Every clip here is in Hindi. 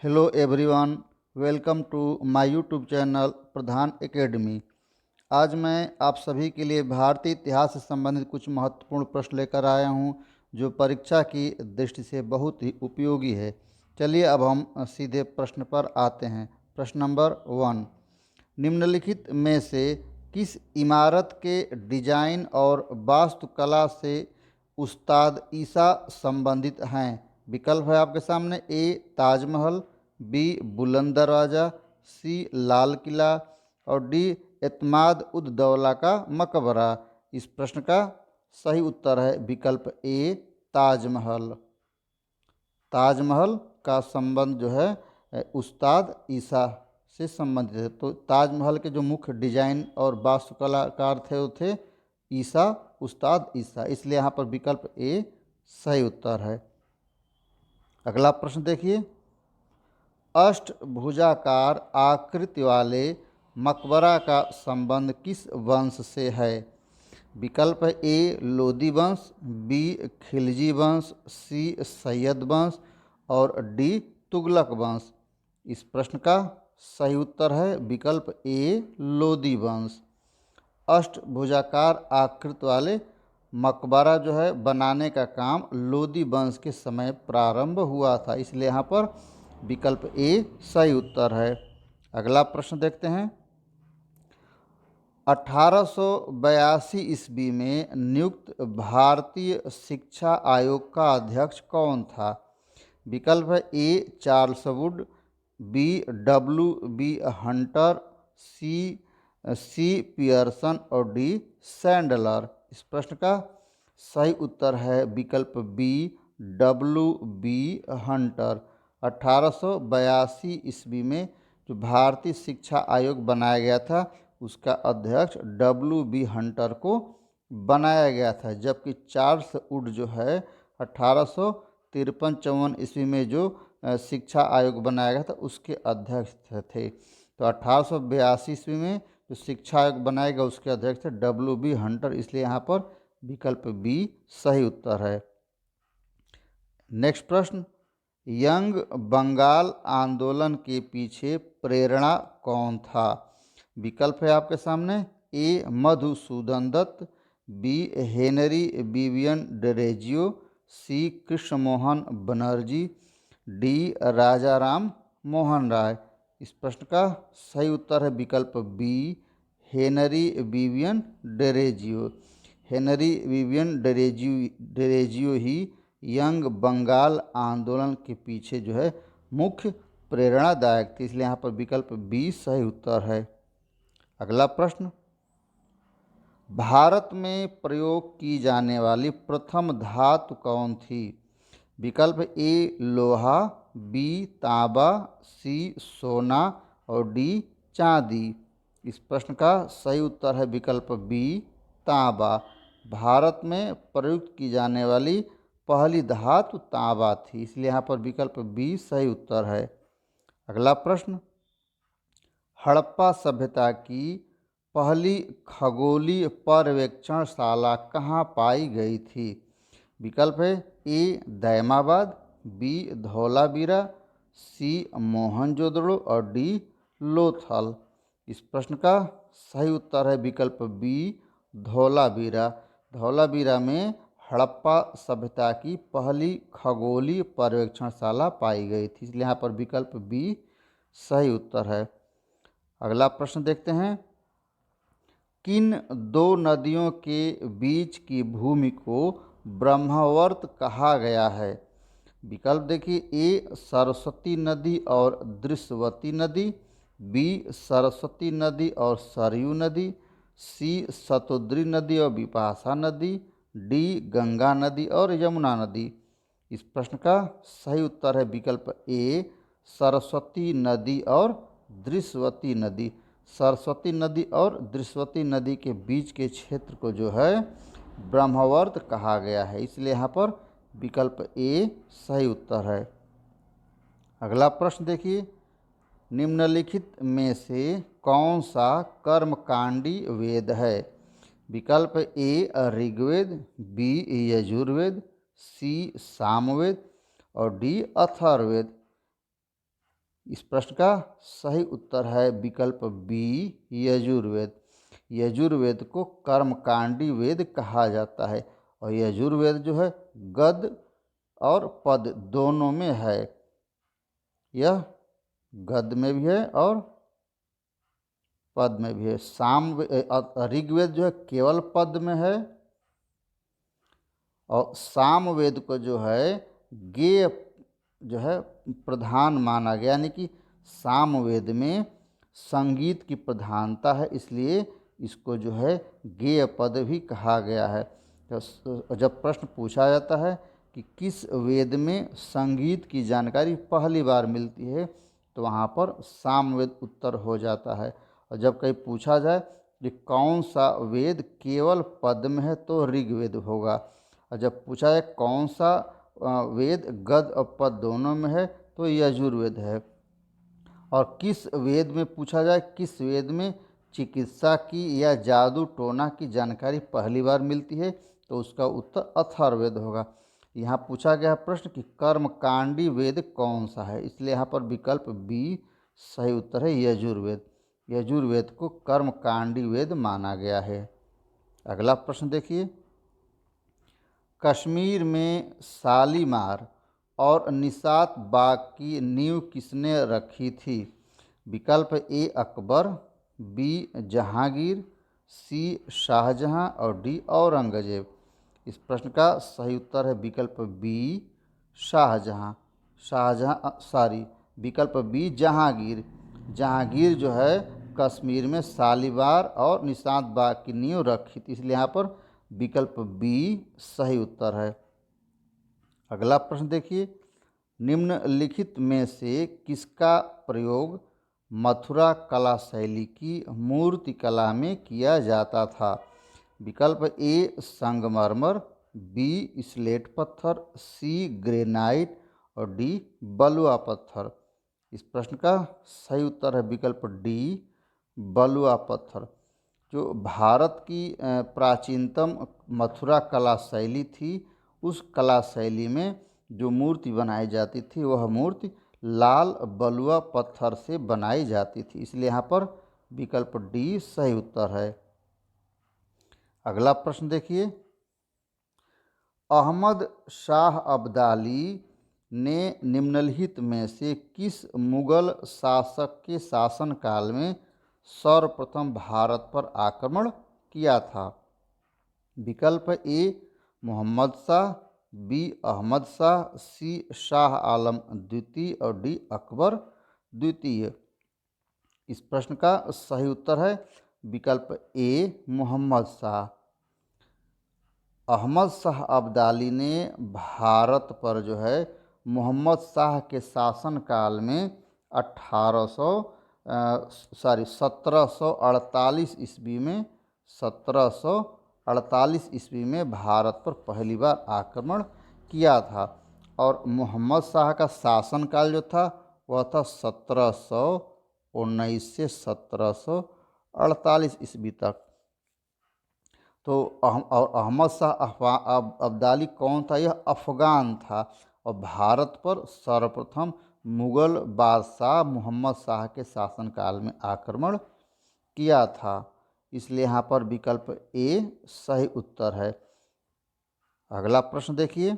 Hello everyone, welcome to my YouTube channel Pradhan Academy. आज मैं आप सभी के लिए भारतीय इतिहास से संबंधित कुछ महत्वपूर्ण प्रश्न लेकर आया हूं, जो परीक्षा की दृष्टि से बहुत ही उपयोगी है। चलिए अब हम सीधे प्रश्न पर आते हैं। प्रश्न नंबर 1, निम्नलिखित में से किस इमारत के डिजाइन और वास्तुकला से उस्ताद ईसा संबंधित हैं? विकल्प है आपके सामने। ए ताजमहल, बी बुलंद दरवाज़ा, सी लाल किला और डी एतमाद उद दौला का मकबरा। इस प्रश्न का सही उत्तर है विकल्प ए ताजमहल। ताजमहल का संबंध जो है उस्ताद ईसा से संबंधित है। तो ताजमहल के जो मुख्य डिजाइन और वास्तुकलाकार थे वो थे ईसा, उस्ताद ईसा, इसलिए यहाँ पर विकल्प ए सही उत्तर है। अगला प्रश्न देखिए, अष्टभुजाकार आकृति वाले मकबरा का संबंध किस वंश से है? विकल्प है ए लोदी वंश, बी खिलजी वंश, सी सैयद वंश और डी तुगलक वंश। इस प्रश्न का सही उत्तर है विकल्प ए लोदी वंश। अष्टभुजाकार आकृति वाले मकबरा जो है बनाने का काम लोदी वंश के समय प्रारंभ हुआ था, इसलिए यहाँ पर विकल्प ए सही उत्तर है। अगला प्रश्न देखते हैं, 1882 ईस्वी में नियुक्त भारतीय शिक्षा आयोग का अध्यक्ष कौन था? विकल्प है A Charles Wood, B W B Hunter, C Pearson और डी सैंडलर। इस प्रश्न का सही उत्तर है विकल्प बी डब्ल्यू बी हंटर। 1882 ईस्वी में जो भारतीय शिक्षा आयोग बनाया गया था उसका अध्यक्ष डब्ल्यू बी हंटर को बनाया गया था, जबकि चार्ल्स वुड जो है 1853-54 ईस्वी में जो शिक्षा आयोग बनाया गया था उसके अध्यक्ष थे। तो 1882 ईस्वी में जो शिक्षा आयोग बनाया गया उसके अध्यक्ष थे डब्ल्यू बी हंटर, इसलिए यहाँ पर विकल्प बी सही उत्तर है। नेक्स्ट प्रश्न, यंग बंगाल आंदोलन के पीछे प्रेरणा कौन था? विकल्प है आपके सामने। A Madhusudan Dutt, B Henry Vivian Derozio, C Krishnamohan Banerjee, D Rajaram Mohan Roy. इस प्रश्न का सही उत्तर है विकल्प बी हेनरी विवियन डरेजियो। हेनरी विवियन डरेजियो ही यंग बंगाल आंदोलन के पीछे जो है मुख्य प्रेरणादायक थे, इसलिए यहाँ पर विकल्प बी सही उत्तर है। अगला प्रश्न, भारत में प्रयोग की जाने वाली प्रथम धातु कौन थी? विकल्प ए लोहा, बी तांबा, सी सोना और डी चांदी। इस प्रश्न का सही उत्तर है विकल्प बी तांबा। भारत में प्रयुक्त की जाने वाली पहली धातु तांबा थी, इसलिए यहाँ पर विकल्प बी सही उत्तर है। अगला प्रश्न, हड़प्पा सभ्यता की पहली खगोलीय पर्यवेक्षणशाला कहाँ पाई गई थी? विकल्प है ए दैमाबाद, बी धौलावीरा, सी मोहनजोदड़ो और डी लोथल। इस प्रश्न का सही उत्तर है विकल्प बी धौलावीरा। धौलावीरा में हड़प्पा सभ्यता की पहली खगोलीय पर्यवेक्षणशाला पाई गई थी, इसलिए यहाँ पर विकल्प बी सही उत्तर है। अगला प्रश्न देखते हैं, किन दो नदियों के बीच की भूमि को ब्रह्मवर्त कहा गया है? विकल्प देखिए, ए सरस्वती नदी और दृश्यवती नदी, बी सरस्वती नदी और सरयू नदी, सी सतोद्री नदी और बिपाशा नदी, डी गंगा नदी और यमुना नदी। इस प्रश्न का सही उत्तर है विकल्प ए सरस्वती नदी और दृश्यवती नदी। सरस्वती नदी और दृश्यवती नदी के बीच के क्षेत्र को जो है ब्रह्मवर्त कहा गया है, इसलिए यहाँ पर विकल्प ए सही उत्तर है। अगला प्रश्न देखिए, निम्नलिखित में से कौन सा कर्मकांडी वेद है? विकल्प ए ऋग्वेद, बी यजुर्वेद, सी सामवेद और डी अथर्ववेद। इस प्रश्न का सही उत्तर है विकल्प बी, यजुर्वेद। यजुर्वेद को कर्मकांडी वेद कहा जाता है और यजुर्वेद जो है गद और पद दोनों में है। यह गद में भी है और पद में भी है। ऋग्वेद जो है केवल पद में है और सामवेद को जो है गेय जो है प्रधान माना गया, यानी कि सामवेद में संगीत की प्रधानता है, इसलिए इसको जो है गेय पद भी कहा गया है। तो जब प्रश्न पूछा जाता है कि किस वेद में संगीत की जानकारी पहली बार मिलती है, तो वहाँ पर सामवेद उत्तर हो जाता है। और जब कहीं पूछा जाए कि कौन सा वेद केवल पद में है, तो ऋग्वेद होगा। और जब पूछा जाए कौन सा वेद गद और पद दोनों में है, तो यजुर्वेद है। और किस वेद में पूछा जाए किस वेद में चिकित्सा की या जादू टोना की जानकारी पहली बार मिलती है, तो उसका उत्तर अथर्ववेद होगा। यहाँ पूछा गया प्रश्न कि कर्मकांडी वेद कौन सा है, इसलिए यहाँ पर विकल्प बी सही उत्तर है, यजुर्वेद। यजुर्वेद को कर्मकांडी वेद माना गया है। अगला प्रश्न देखिए, कश्मीर में शालीमार और निशात बाग की नींव किसने रखी थी? विकल्प ए अकबर, बी जहांगीर, सी शाहजहां और डी औरंगजेब। इस प्रश्न का सही उत्तर है विकल्प बी शाहजहां। विकल्प बी जहांगीर। जहांगीर जो है कश्मीर में शालीमार और निशात बाग की नींव रखी थी, इसलिए यहाँ पर विकल्प बी सही उत्तर है। अगला प्रश्न देखिए, निम्नलिखित में से किसका प्रयोग मथुरा कला शैली की मूर्ति कला में किया जाता था? विकल्प ए संगमरमर, बी स्लेट पत्थर, सी ग्रेनाइट और डी बलुआ पत्थर। इस प्रश्न का सही उत्तर है विकल्प डी बलुआ पत्थर। जो भारत की प्राचीनतम मथुरा कला शैली थी, उस कला शैली में जो मूर्ति बनाई जाती थी वह मूर्ति लाल बलुआ पत्थर से बनाई जाती थी, इसलिए यहाँ पर विकल्प डी सही उत्तर है। अगला प्रश्न देखिए, अहमद शाह अब्दाली ने निम्नलिखित में से किस मुगल शासक के शासनकाल में सर्वप्रथम भारत पर आक्रमण किया था? विकल्प ए मोहम्मद शाह, बी अहमद शाह, सी शाह आलम द्वितीय और डी अकबर द्वितीय। इस प्रश्न का सही उत्तर है विकल्प ए मोहम्मद शाह। अहमद शाह अब्दाली ने भारत पर जो है मोहम्मद शाह के शासनकाल में 1748 ईस्वी में 1748 ईस्वी में भारत पर पहली बार आक्रमण किया था। और मोहम्मद शाह का शासनकाल जो था वह था 1719 से 1748 ईस्वी तक। तो अहमद शाह अब्दाली कौन था? यह अफ़गान था और भारत पर सर्वप्रथम मुग़ल बादशाह मोहम्मद शाह के शासनकाल में आक्रमण किया था, इसलिए यहाँ पर विकल्प ए सही उत्तर है। अगला प्रश्न देखिए,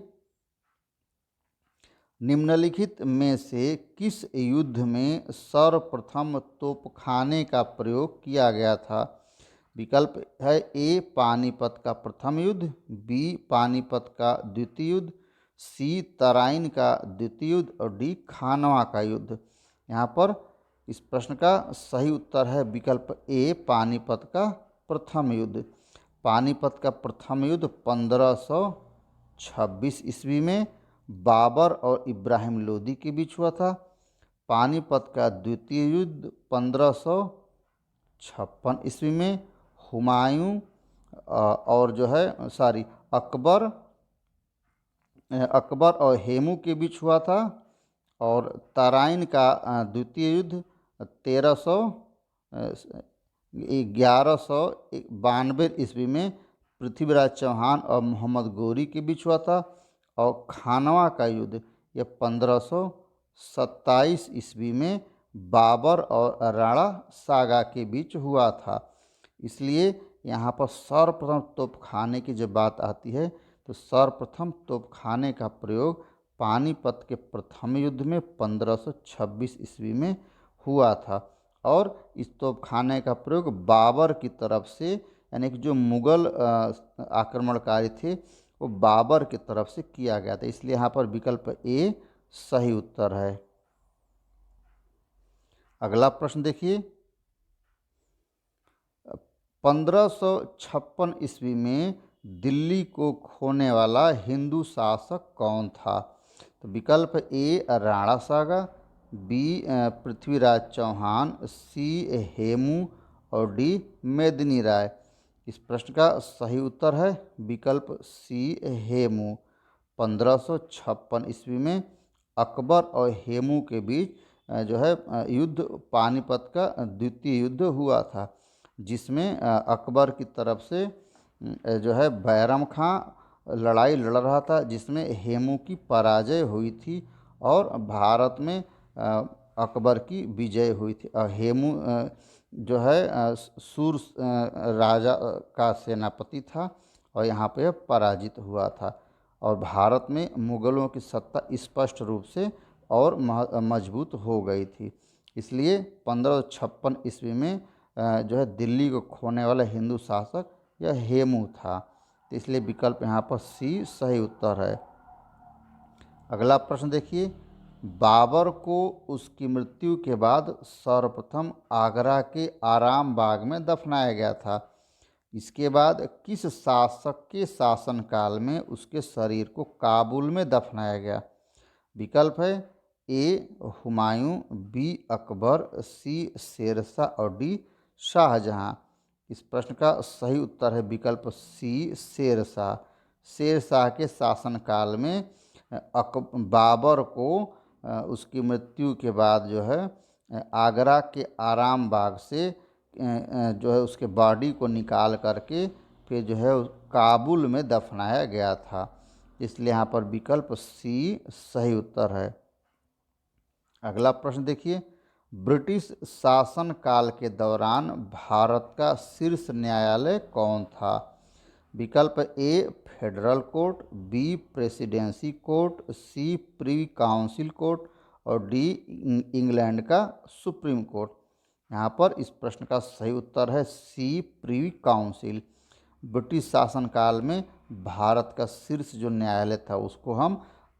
निम्नलिखित में से किस युद्ध में सर्वप्रथम तोपखाने का प्रयोग किया गया था? विकल्प है ए पानीपत का प्रथम युद्ध, बी पानीपत का द्वितीय युद्ध, सी तराइन का द्वितीय युद्ध और डी खानवा का युद्ध। यहाँ पर इस प्रश्न का सही उत्तर है विकल्प ए पानीपत का प्रथम युद्ध। पानीपत का प्रथम युद्ध 1526 ईस्वी में बाबर और इब्राहिम लोदी के बीच हुआ था। पानीपत का द्वितीय युद्ध 1556 ईस्वी में हुमायूं और जो है अकबर और हेमू के बीच हुआ था। और तराइन का द्वितीय युद्ध 1192 ईस्वी में पृथ्वीराज चौहान और मोहम्मद गोरी के बीच हुआ था। और खानवा का युद्ध यह 1500 27 ईस्वी में बाबर और राणा सागा के बीच हुआ था। इसलिए यहाँ पर सर्वप्रथम तोपखाने की जब बात आती है तो सर्वप्रथम तोपखाने का प्रयोग पानीपत के प्रथम युद्ध में 1526 ईस्वी में हुआ था। और इस तोपखाने का प्रयोग बाबर की तरफ से, यानी कि जो मुग़ल आक्रमणकारी थे वो बाबर की तरफ से किया गया था। इसलिए यहाँ पर विकल्प ए सही उत्तर है। अगला प्रश्न देखिए, 1556 ईस्वी में दिल्ली को खोने वाला हिंदू शासक कौन था? तो विकल्प ए राणा सागा, बी पृथ्वीराज चौहान, सी हेमू और डी मेदिनी राय। इस प्रश्न का सही उत्तर है विकल्प सी हेमू। 1556 ईस्वी में अकबर और हेमू के बीच जो है युद्ध पानीपत का द्वितीय युद्ध हुआ था, जिसमें अकबर की तरफ से जो है बैरम खां लड़ाई लड़ रहा था, जिसमें हेमू की पराजय हुई थी और भारत में अकबर की विजय हुई थी। और हेमू जो है सूर राजा का सेनापति था और यहाँ पे पराजित हुआ था और भारत में मुग़लों की सत्ता स्पष्ट रूप से और मजबूत हो गई थी। इसलिए 1556 ईस्वी में जो है दिल्ली को खोने वाला हिंदू शासक यह हेमू था। तो इसलिए विकल्प यहाँ पर सी सही उत्तर है। अगला प्रश्न देखिए, बाबर को उसकी मृत्यु के बाद सर्वप्रथम आगरा के आराम बाग में दफनाया गया था। इसके बाद किस शासक के शासनकाल में उसके शरीर को काबुल में दफनाया गया? विकल्प है ए हुमायूं, बी अकबर, सी शेरशाह और डी शाहजहां। इस प्रश्न का सही उत्तर है विकल्प सी शेरशाह। शेरशाह के शासनकाल में बाबर को उसकी मृत्यु के बाद जो है आगरा के आराम बाग से जो है उसके बॉडी को निकाल करके फिर जो है काबुल में दफनाया गया था। इसलिए यहाँ पर विकल्प सी सही उत्तर है। अगला प्रश्न देखिए, ब्रिटिश शासनकाल के दौरान भारत का शीर्ष न्यायालय कौन था? विकल्प A federal court, B presidency court, C privy council court और डी इंग्लैंड का सुप्रीम कोर्ट। यहाँ पर इस प्रश्न का सही उत्तर है सी प्रिवी काउंसिल। ब्रिटिश शासनकाल में भारत का शीर्ष जो न्यायालय था उसको हम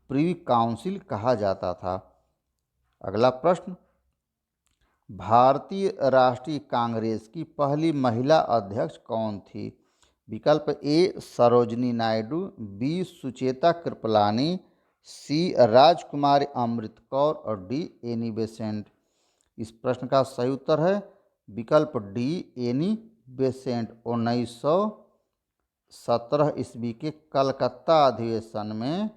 प्रिवी काउंसिल कहा जाता था। अगला प्रश्न, भारतीय राष्ट्रीय कांग्रेस की पहली महिला अध्यक्ष कौन थी? विकल्प ए सरोजनी नायडू, बी सुचेता कृपलानी, सी राजकुमारी अमृत कौर और डी एनी बेसेंट। इस प्रश्न का सही उत्तर है विकल्प डी एनी बेसेंट। 1917 ईस्वी के कलकत्ता अधिवेशन में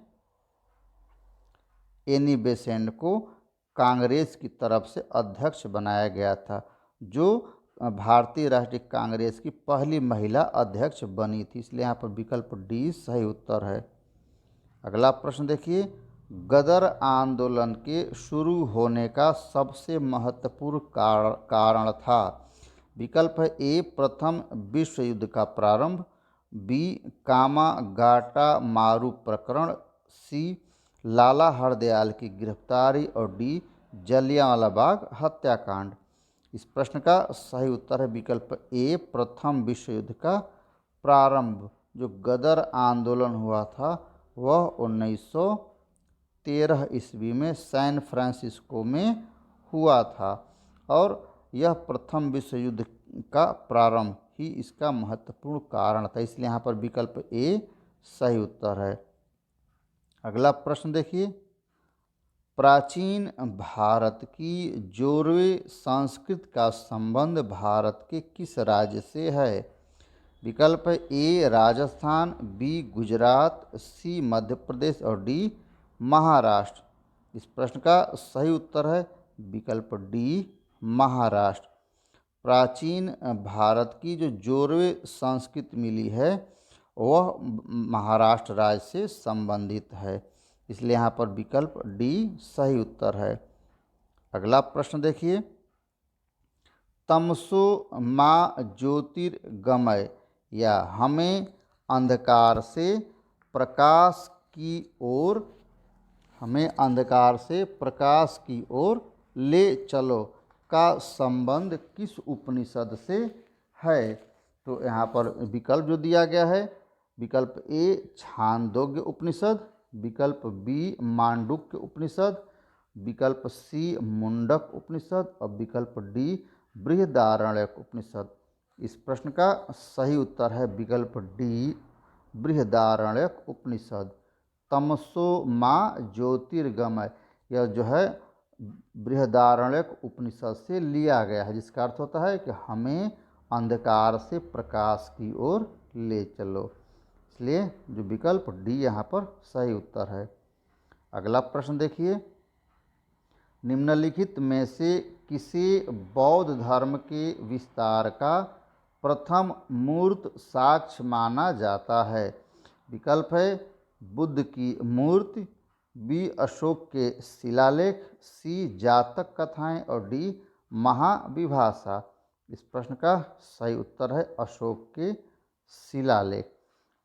एनी बेसेंट को कांग्रेस की तरफ से अध्यक्ष बनाया गया था, जो भारतीय राष्ट्रीय कांग्रेस की पहली महिला अध्यक्ष बनी थी। इसलिए यहाँ पर विकल्प डी सही उत्तर है। अगला प्रश्न देखिए, गदर आंदोलन के शुरू होने का सबसे महत्वपूर्ण कारण था। विकल्प है ए प्रथम विश्व युद्ध का प्रारंभ, बी कामागाटा मारू प्रकरण, सी लाला हरदयाल की गिरफ्तारी और डी जलियांवाला बाग हत्याकांड। इस प्रश्न का सही उत्तर है विकल्प ए प्रथम विश्व युद्ध का प्रारंभ। जो गदर आंदोलन हुआ था वह 1913 ईस्वी में सैन फ्रांसिस्को में हुआ था और यह प्रथम विश्व युद्ध का प्रारंभ ही इसका महत्वपूर्ण कारण था। इसलिए यहाँ पर विकल्प ए सही उत्तर है। अगला प्रश्न देखिए, प्राचीन भारत की जोरवे संस्कृति का संबंध भारत के किस राज्य से है? विकल्प ए राजस्थान, बी गुजरात, सी मध्य प्रदेश और डी महाराष्ट्र। इस प्रश्न का सही उत्तर है विकल्प डी महाराष्ट्र। प्राचीन भारत की जो जोरवे संस्कृति मिली है वह महाराष्ट्र राज्य से संबंधित है। इसलिए यहाँ पर विकल्प डी सही उत्तर है। अगला प्रश्न देखिए, तमसो माँ ज्योतिर्गमय, या हमें अंधकार से प्रकाश की ओर, हमें अंधकार से प्रकाश की ओर ले चलो का संबंध किस उपनिषद से है? तो यहाँ पर विकल्प जो दिया गया है, विकल्प ए छांदोग्य उपनिषद, विकल्प बी मांडुक्य उपनिषद, विकल्प सी मुंडक उपनिषद और विकल्प डी बृहदारण्यक उपनिषद। इस प्रश्न का सही उत्तर है विकल्प डी बृहदारण्यक उपनिषद। तमसो माँ ज्योतिर्गमय, यह जो है बृहदारण्यक उपनिषद से लिया गया है, जिसका अर्थ होता है कि हमें अंधकार से प्रकाश की ओर ले चलो। इसलिए जो विकल्प डी यहाँ पर सही उत्तर है। अगला प्रश्न देखिए, निम्नलिखित में से किसे बौद्ध धर्म के विस्तार का प्रथम मूर्त साक्ष्य माना जाता है? विकल्प है बुद्ध की मूर्ति, बी अशोक के शिलालेख, सी जातक कथाएं और डी महाविभाषा। इस प्रश्न का सही उत्तर है अशोक के शिलालेख।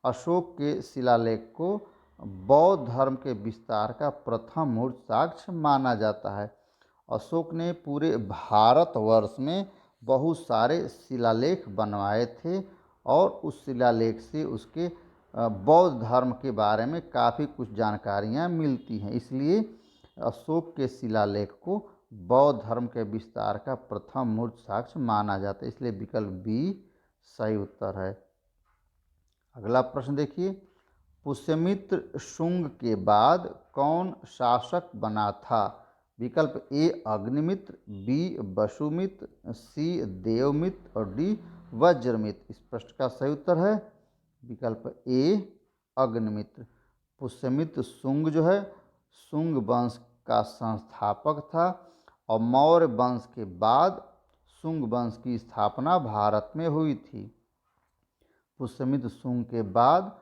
अशोक के शिलालेख को बौद्ध धर्म के विस्तार का प्रथम मूर्त साक्ष्य माना जाता है। अशोक ने पूरे भारतवर्ष में बहुत सारे शिलालेख बनवाए थे और उस शिलालेख से उसके बौद्ध धर्म के बारे में काफ़ी कुछ जानकारियाँ मिलती हैं। इसलिए अशोक के शिलालेख को बौद्ध धर्म के विस्तार का प्रथम मूर्त साक्ष्य माना जाता है। इसलिए विकल्प बी सही उत्तर है। अगला प्रश्न देखिए, पुष्यमित्र शुंग के बाद कौन शासक बना था? विकल्प ए अग्निमित्र, बी वसुमित्र, सी देवमित्र और डी वज्रमित्र। इस प्रश्न का सही उत्तर है विकल्प ए अग्निमित्र। पुष्यमित्र शुंग जो है शुंग वंश का संस्थापक था और मौर्य वंश के बाद शुंग वंश की स्थापना भारत में हुई थी। पुष्यमित्र शुंग के बाद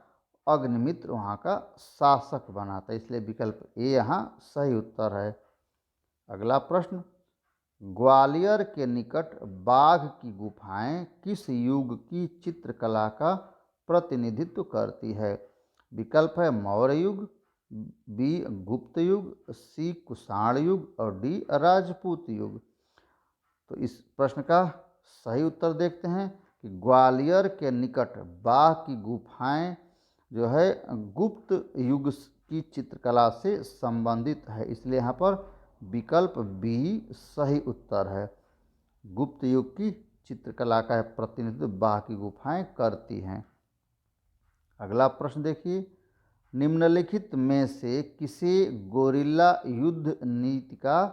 अग्निमित्र वहाँ का शासक बना था, इसलिए विकल्प ए यहाँ सही उत्तर है। अगला प्रश्न, ग्वालियर के निकट बाघ की गुफाएं किस युग की चित्रकला का प्रतिनिधित्व करती है? विकल्प है मौर्य युग, बी गुप्त युग, सी कुषाण युग और डी राजपूत युग। तो इस प्रश्न का सही उत्तर देखते हैं कि ग्वालियर के निकट बाघ की गुफाएं जो है गुप्त युग की चित्रकला से संबंधित है, इसलिए यहाँ पर विकल्प बी सही उत्तर है। गुप्त युग की चित्रकला का प्रतिनिधित्व बाघ की गुफाएं करती हैं। अगला प्रश्न देखिए, निम्नलिखित में से किसे गोरिल्ला युद्ध नीति का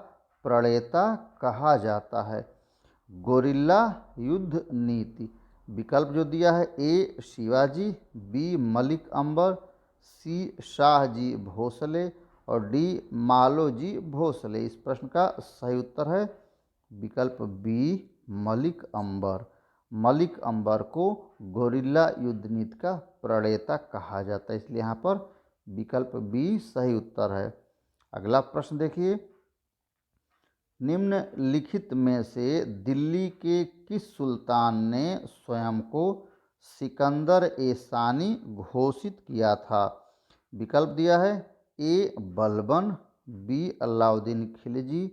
प्रणेता कहा जाता है? गोरिल्ला युद्ध नीति, विकल्प जो दिया है ए शिवाजी, बी मलिक अंबर, सी शाहजी भोसले और डी मालोजी भोसले। इस प्रश्न का सही उत्तर है विकल्प बी मलिक अंबर। मलिक अंबर को गोरिल्ला युद्ध नीति का प्रणेता कहा जाता है, इसलिए यहाँ पर विकल्प बी सही उत्तर है। अगला प्रश्न देखिए, निम्नलिखित में से दिल्ली के किस सुल्तान ने स्वयं को सिकंदर ए सानी घोषित किया था? विकल्प दिया है ए बलबन, बी अलाउद्दीन खिलजी,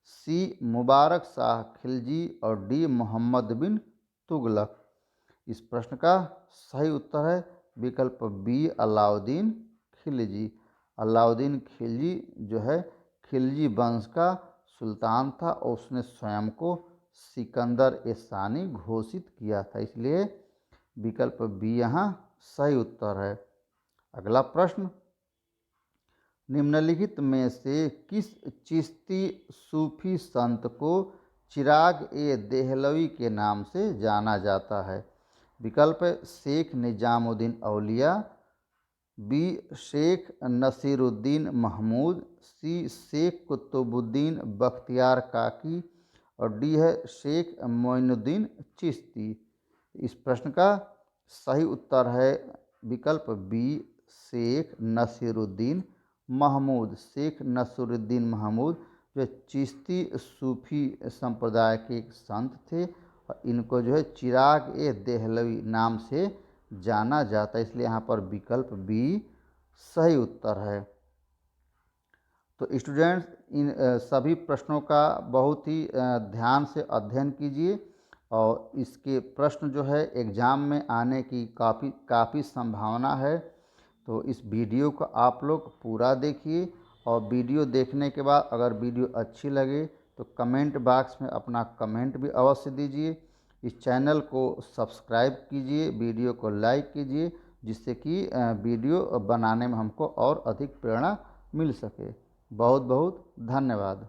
सी मुबारक शाह खिलजी और डी मोहम्मद बिन तुगलक। इस प्रश्न का सही उत्तर है विकल्प बी अलाउद्दीन खिलजी। अलाउद्दीन खिलजी जो है खिलजी वंश का सुल्तान था और उसने स्वयं को सिकंदर ए सानी घोषित किया था, इसलिए विकल्प बी यहाँ सही उत्तर है। अगला प्रश्न, निम्नलिखित में से किस चिश्ती सूफी संत को चिराग ए देहलवी के नाम से जाना जाता है? विकल्प शेख निजामुद्दीन औलिया, बी शेख नसीरुद्दीन महमूद, सी शेख कुतुबुद्दीन बख्तियार काकी और डी है शेख मोइनुद्दीन चिश्ती। इस प्रश्न का सही उत्तर है विकल्प बी शेख नसीरुद्दीन महमूद, शेख नसरुद्दीन महमूद, जो चिश्ती सूफी संप्रदाय के एक संत थे और इनको जो है चिराग ए देहलवी नाम से जाना जाता है, इसलिए यहाँ पर विकल्प बी सही उत्तर है। तो स्टूडेंट्स, इन सभी प्रश्नों का बहुत ही ध्यान से अध्ययन कीजिए और इसके प्रश्न जो है एग्ज़ाम में आने की काफ़ी संभावना है। तो इस वीडियो को आप लोग पूरा देखिए और वीडियो देखने के बाद अगर वीडियो अच्छी लगे तो कमेंट बॉक्स में अपना कमेंट भी अवश्य दीजिए। इस चैनल को सब्सक्राइब कीजिए, वीडियो को लाइक कीजिए, जिससे कि वीडियो बनाने में हमको और अधिक प्रेरणा मिल सके। बहुत बहुत धन्यवाद।